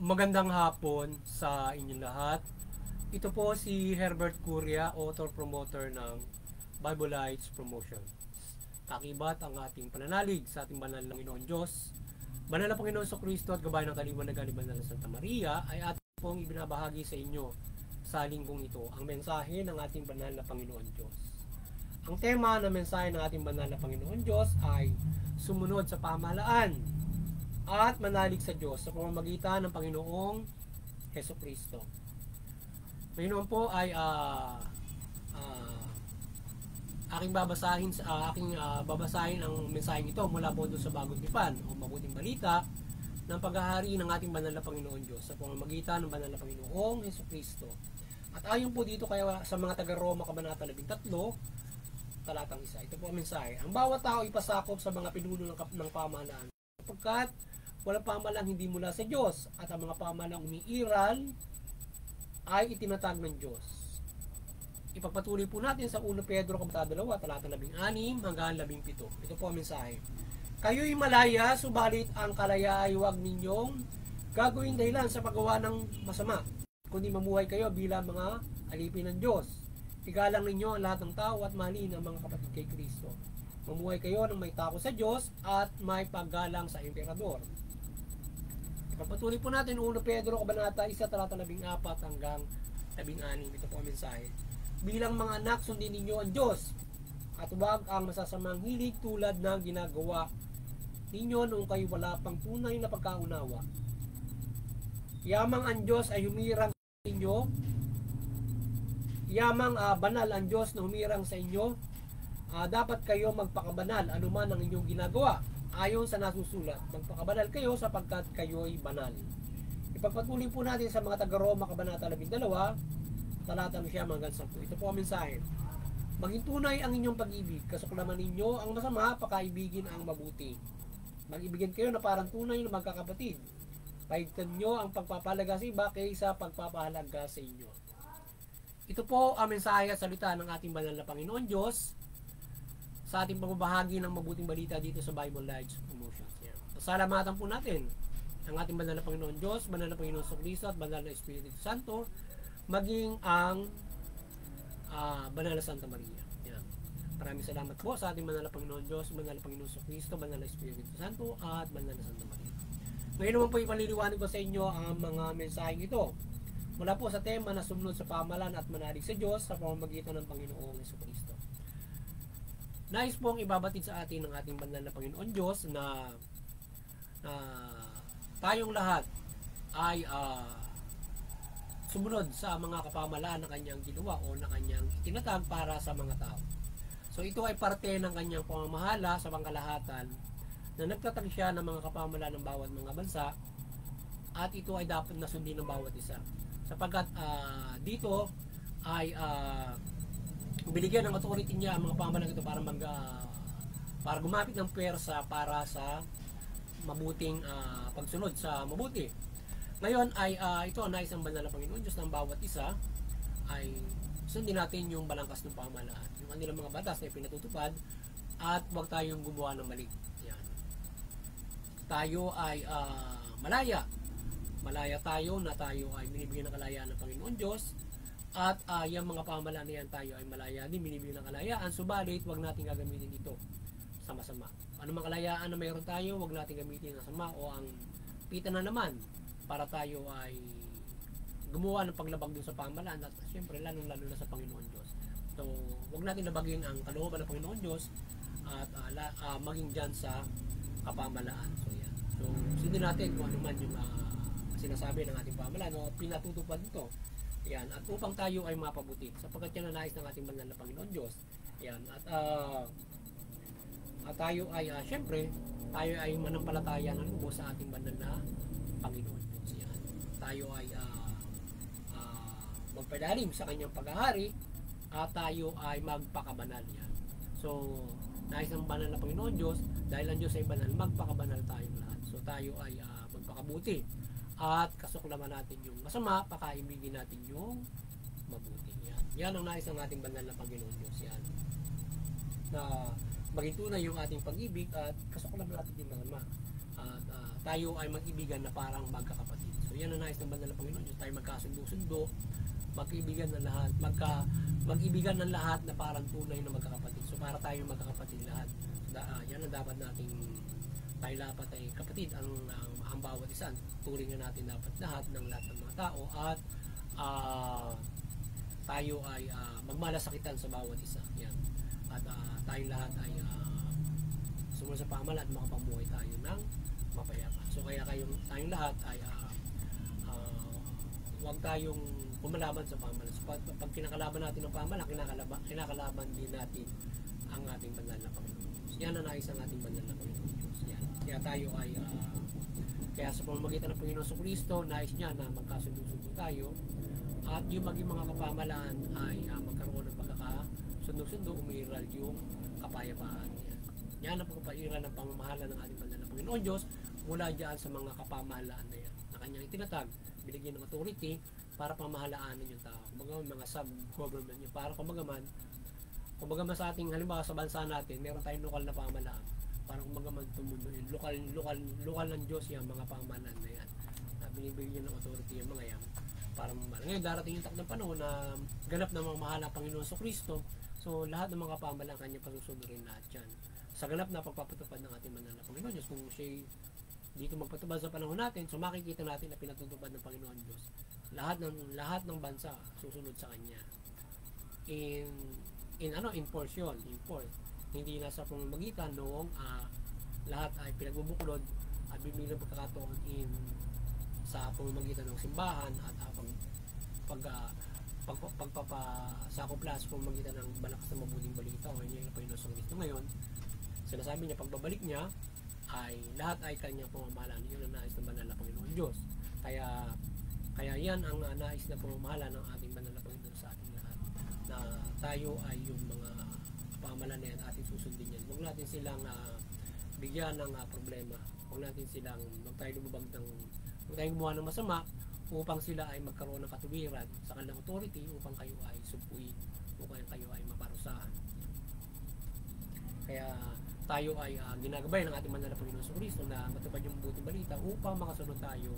Magandang hapon sa inyong lahat. Ito po si Herbert Curia, author-promoter ng Bible Lights Promotion. Kakibat ang ating pananalig sa ating banal ng Panginoon Diyos. Banal na Panginoon sa Kristo at gabay ng kaliwanagan ni Banal na Santa Maria ay ating pong ibinabahagi sa inyo sa linggong ito, ang mensahe ng ating banal na Panginoon Diyos. Ang tema ng mensahe ng ating banal na Panginoon Diyos ay sumunod sa pamahalaan at manalig sa Diyos sa pamamagitan ng Panginoong Heso Kristo. Panginoon po ay aking babasahin ang mensaheng ito mula po doon sa Bagong Tipan o Mabuting Balita ng paghahari ng ating banal na Panginoon Diyos sa pamamagitan ng banal na Panginoong Heso Kristo. At ayon po dito kaya sa mga taga-Roma Kabanata 13, talatang 1. Ito po ang mensahe. Ang bawat tao ipasakop sa mga pinuno ng pamahalaan sapagkat walang pamahalang hindi mula sa Diyos at ang mga pamahalang umiiral ay itinatag ng Diyos. Ipagpatuloy po natin sa 1 Pedro Kabanata 2, talata 16 hanggang 17. Ito po ang mensahe. Kayo'y malaya, subalit ang kalaya ay huwag ninyong gagawin dahilan sa paggawa ng masama, kundi mamuhay kayo bilang mga alipin ng Diyos. Igalang ninyo ang lahat ng tao at mahalin ang mga kapatid kay Kristo. Mamuhay kayo ng may takot sa Diyos at may paggalang sa emperador. Ipagpatuloy po natin 1 Pedro Kabanata 1, talata 14 hanggang 16. Ito po ang mensahe. Bilang mga anak, sundin ninyo ang Diyos at huwag ang masasamang hilig tulad ng ginagawa ninyo noong kayo wala pang tunay na pagkaunawa. Yamang ang Diyos ay humirang sa inyo. Banal ang Diyos na humirang sa inyo. Dapat kayo magpakabanal anuman ang inyong ginagawa. Ayon sa nasusulat, magpakabanal kayo sapagkat kayo'y banal. Ipagpatuloy po natin sa mga taga-Roma Kabanata 12, talatang 9 hanggang 10. Ito po ang mensahe. Maging tunay ang inyong pag-ibig, kasuklaman ninyo ang masama, pakaibigin ang mabuti. Mag-ibigin kayo na parang tunay na magkakapatid. Pahigtan nyo ang pagpapahalaga sa iba kaysa pagpapahalaga sa inyo. Ito po ang mensahe at salita ng ating banal na Panginoon Diyos sa ating pamabahagi ng mabuting balita dito sa Bible Lights Promotion. Salamatan po natin ang ating banal na Panginoon Diyos, banal na Panginoon sa Kristo at banal na Espiritu Santo, maging ang banal na Santa Maria. Yan. Maraming salamat po sa ating banal na Panginoon Diyos, banal na Panginoon sa Kristo, banal na Espiritu Santo at banal na Santa Maria. Ngayon naman po ipaliliwanag ko sa inyo ang mga mensaheng ito mula po sa tema na sumunod sa pamahalaan at manalig sa Diyos sa pamamagitan ng Panginoong Jesucristo. Nais pong ibabatid sa atin ng ating banal na Panginoon Diyos na tayong lahat ay sumunod sa mga kapamahalaan na kanyang ginawa o na kanyang tinatag para sa mga tao. So ito ay parte ng kanyang pamamahala sa pangkalahatan na nagtatag siya ng mga kapamahalaan ng bawat mga bansa at ito ay dapat na sundin ng bawat isa. Sapagkat dito ay binigyan ng authority niya ang mga pamahalaan ito para gumamit ng pwersa para sa mabuting pagsunod sa mabuti. Ngayon ay ito ang nais ng banal na Panginoon Diyos ng bawat isa ay sundin natin yung balangkas ng pamahalaan, yung kanilang mga batas na pinatutupad at huwag tayong gumawa ng mali. Yan. Tayo ay malaya tayo na tayo ay binibigyan ng kalayaan ng Panginoon Diyos. At yung mga pamahalaan na yan tayo ay malaya din, binibigyan ng kalayaan, subalit huwag natin gagamitin ito sa masama. Ano mang kalayaan na mayroon tayo, huwag natin gamitin ng sama o ang pita na naman para tayo ay gumawa ng paglabag doon sa pamahalaan at siyempre lalo na sa Panginoon Diyos. So huwag natin labagin ang kalooban ng Panginoon Diyos at maging dyan sa kapamahalaan. So yan. So sundin natin kung ano man yung sinasabi ng ating pamahalaan o pinatutupad ito. Yan, at upang tayo ay mapabuti sapagkat yan ang nais ng ating banal na Panginoon Diyos. Yan, at tayo ay syempre tayo ay manampalataya ng lubos sa ating banal na Panginoon Diyos. Yan. Tayo ay magpadalim sa kanyang paghahari at tayo ay magpakabanal. Yan. So nais ng banal na Panginoon Diyos dahil ang Diyos ay banal, magpakabanal tayong lahat. So tayo ay magpakabuti at kasuklaman natin yung masama, pakaibigin natin yung mabuti. Yan ang nais ng ating banal na Panginoon Diyos. Yan. Na maging tunay yung ating pag-ibig at kasuklaman natin yung masama. At tayo ay mag-ibigan na parang magkakapatid. So yan ang nais ng banal na Panginoon Diyos, tayo magkasundo-sundo, mag-ibigan ng lahat, mag-ibigan ng lahat na parang tunay na magkakapatid. So para tayo magkakapatid lahat. Yan ang dapat nating tayo dapat ay kapatid ang bawat isa. Turing na natin dapat lahat ng lahat ng mga tao at tayo ay magmalasakitan sa bawat isa. Yan. At tayo lahat ay sumunod sa pamahalaan at makapabuhay tayo ng mapayapa. So kaya tayong lahat ay huwag tayong kumalaban sa pamahalaan. So, pag kinakalaban natin ang pamahalaan, kinakalaban din natin ang ating banal na Panginoon. So, yan ang nais ang ating banal na Panginoon Diyos. Yan. Kaya tayo ay kaya sa pamamagitan ng Panginoon sa Kristo, nais niya na magkasundo-sundo tayo at yung maging mga kapamahalaan ay magkaroon ng pagkakasundo-sundo, umiiral yung kapayapaan. Yan ang pagpapairal ng pamamahala ng ating banal na Panginoon Diyos mula dyan sa mga kapamahalaan na yan na kanyang itinatag, binigyan ng authority para pamahalaanan yung tao. Kumbaga mga sub-government yun. Para kumbaga man sa ating, halimbawa sa bansa natin, meron tayong lokal na pamahalaan. Para kumbaga man tumundo yun. Lokal ng Diyos yung mga pamahalaan na yan. Binibigyan ng authority yung mga yan para mamahala. Ngayon darating yung takdang panahon na ganap na mamahala ang Panginoon sa Kristo. So lahat ng mga pamahalaan kanya pasusunod rin lahat yan. Sa ganap na pagpapatupad ng ating banal na Panginoon Diyos, kung siya dito magpatupad sa panahon natin, so makikita natin na pinatutupad ng Panginoon Diyos. Lahat ng bansa susunod sa kanya. In portion, hindi nasa pamamagitan noong lahat ay pinagbubuklod at bibigyan ng pagkakataon sa pamamagitan ng simbahan at pagpapasakoplas pamamagitan ng malakas na mabuting balita o yun yung Panginoon sa Kristo ngayon. Sinasabi niya pagbabalik niya ay lahat ay kanyang pamamahalaan. Yun ang nais ng banal na Panginoon Diyos. Kaya yan ang nais na pamamahala ng ating banal na Panginoon sa ating lahat. Na tayo ay yung mga pamamahala na yan ating susundin yan. Huwag natin silang bigyan ng problema. Huwag natin silang huwag tayo gumawa ng masama upang sila ay magkaroon ng katuwiran sa kanilang authority upang kayo ay sumpuin, upang kayo ay maparusahan. Kaya tayo ay ginagabay ng ating banal na Panginoon sa Kristo na matupad yung mabuting balita upang makasunod tayo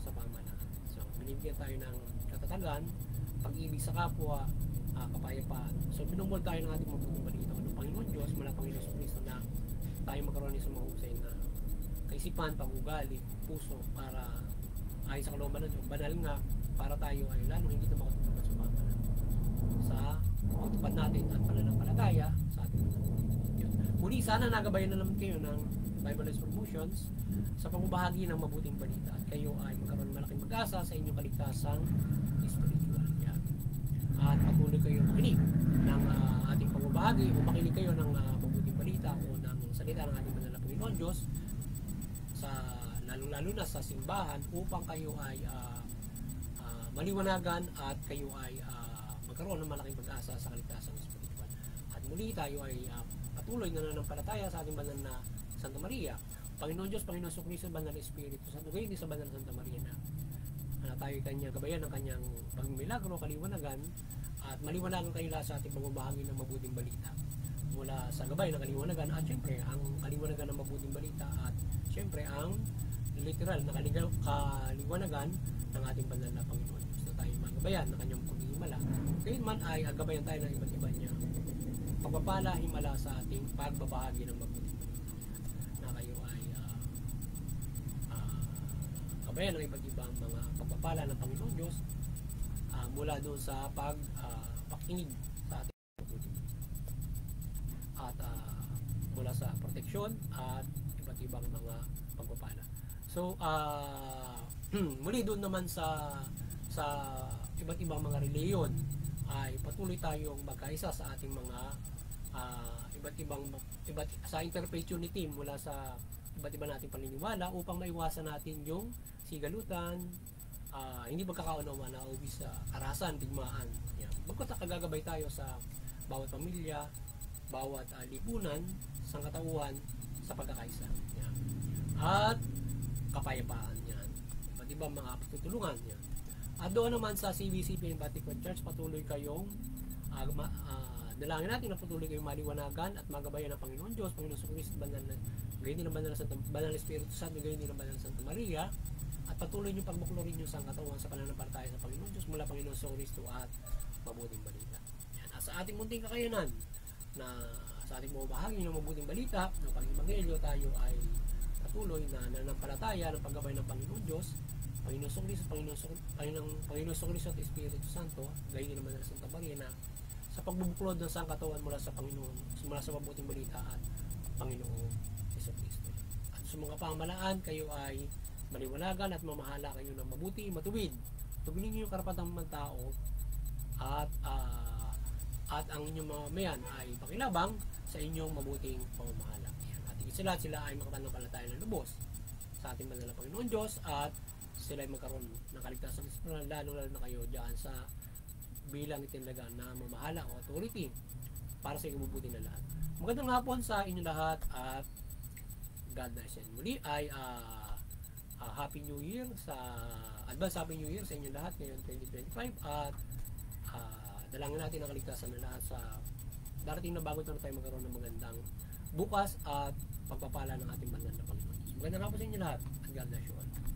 sa pamahalaan. So, binibigyan tayo ng katatagan, pag-ibig sa kapwa, kapayapaan. So, binumol tayo ng ating mabuting balita ng Panginoon Diyos, mula Panginoon sa Kristo na tayo magkaroon ng mahusay na kaisipan, pag-ugali, puso, para ayon sa kalooban ng Diyos, banal nga, para tayo ay lalong hindi na makatutupad sa pamahalaan. Sa pagtupad natin at pananampalataya sa ating muli, sana nagabayan na naman kayo ng Bibleist Promotions sa pagbabahagi ng mabuting balita at kayo ay magkaroon ng malaking pag-asa sa inyong kaligtasang spiritual. Yan. At patuloy kayo makinig ng ating pagbabahagi o makinig kayo ng mabuting balita o ng salita ng ating banal na Panginoon Diyos sa lalo na sa simbahan upang kayo ay maliwanagan at kayo ay magkaroon ng malaking pag-asa sa kaligtasang spiritual. At muli tayo ay patuloy na nanampalataya sa ating banal na Santa Maria, Panginoon Diyos, Panginoon Jesucristo, Banal na Espiritu Santo, gayon din sa banal na Santa Maria na tayo kanyang gabayan ng kanyang pagmilagro, kaliwanagan, at maliwanagan kayo lahat sa ating pagbabahagi ng mabuting balita mula sa gabay ng kaliwanagan at syempre ang kaliwanagan ng mabuting balita at syempre ang literal na kaliwanagan ng ating banal na Panginoon Diyos na tayo magabayan ng kanyang pagmimala. Gayon man ay gabayan tayo ng iba't iba niya pagpapala, himala sa ating pagbabahagi ng mabuting balita na kayo ay gabayan ng iba't ibang mga pagpapala ng Panginoon Diyos mula doon sa pakinig sa ating mabuting balita at mula sa proteksyon at iba't ibang mga pagpapala. So muli doon naman sa iba't ibang mga reliyon ay patuloy tayong magkaisa sa ating mga sa interfaith unity mula sa iba't iba nating paniniwala upang maiwasan natin yung sigalutan, hindi pagkakaunawa na uwi sa karahasan, digmaan. Yan. Magkagagabay tayo sa bawat pamilya, bawat lipunan, sangkatauhan sa pagkakaisa. Yan. At kapayapaan. Yan. Iba't ibang mga pagtutulungan. Yan. At doon naman sa CBCP and Vatican Church, patuloy kayong dalangin natin na patuloy kayong maliwanagan at magabayan ng Panginoon Diyos, Panginoon Jesucristo, gayon din ng banal na Espiritu Santo, gayon din ng banal na Santa Maria, at patuloy niyong pagbuklorin yung sangkatauhan sa pananampalataya sa Panginoon Diyos mula Panginoon sa Kristo at mabuting balita. Yan. At sa ating munting kakayanan na sa ating bahagi ng mabuting balita ng Pag-Ebanghelyo, tayo ay patuloy na nananampalataya ng paggabay ng Panginoon Diyos, Panginoon sa Kristo, Panginoon sa Kristo at Espiritu Santo, gayon din naman ng Santa Maria na sa pagbubuklod ng sangkatauhan mula sa Panginoon, mula sa mabuting balita at Panginoong Jesucristo. At sa mga pamahalaan, kayo ay maliwanagan at mamahala kayo ng mabuti, matuwid. Tugnin niyo yung karapatang mga tao at ang inyong mga mayan ay pakilabang sa inyong mabuting pamamahala. At sila ay makapanampalataya ng lubos sa ating banal na Panginoon Diyos at sila ay magkaroon ng kaligtasan lalo na kayo dyan sa bilang itinalaga na mamahala o authority para sa ikabubuti na lahat. Magandang hapon sa inyo lahat at God bless you. Muli ay Happy New Year Advance Happy New Year sa inyo lahat ngayon 2025 at dalangin natin ang kaligtasan ng lahat sa darating na bago tayo magkaroon ng magandang bukas at pagpapala ng ating banal na Panginoon. Magandang hapon sa inyo lahat at God bless you all.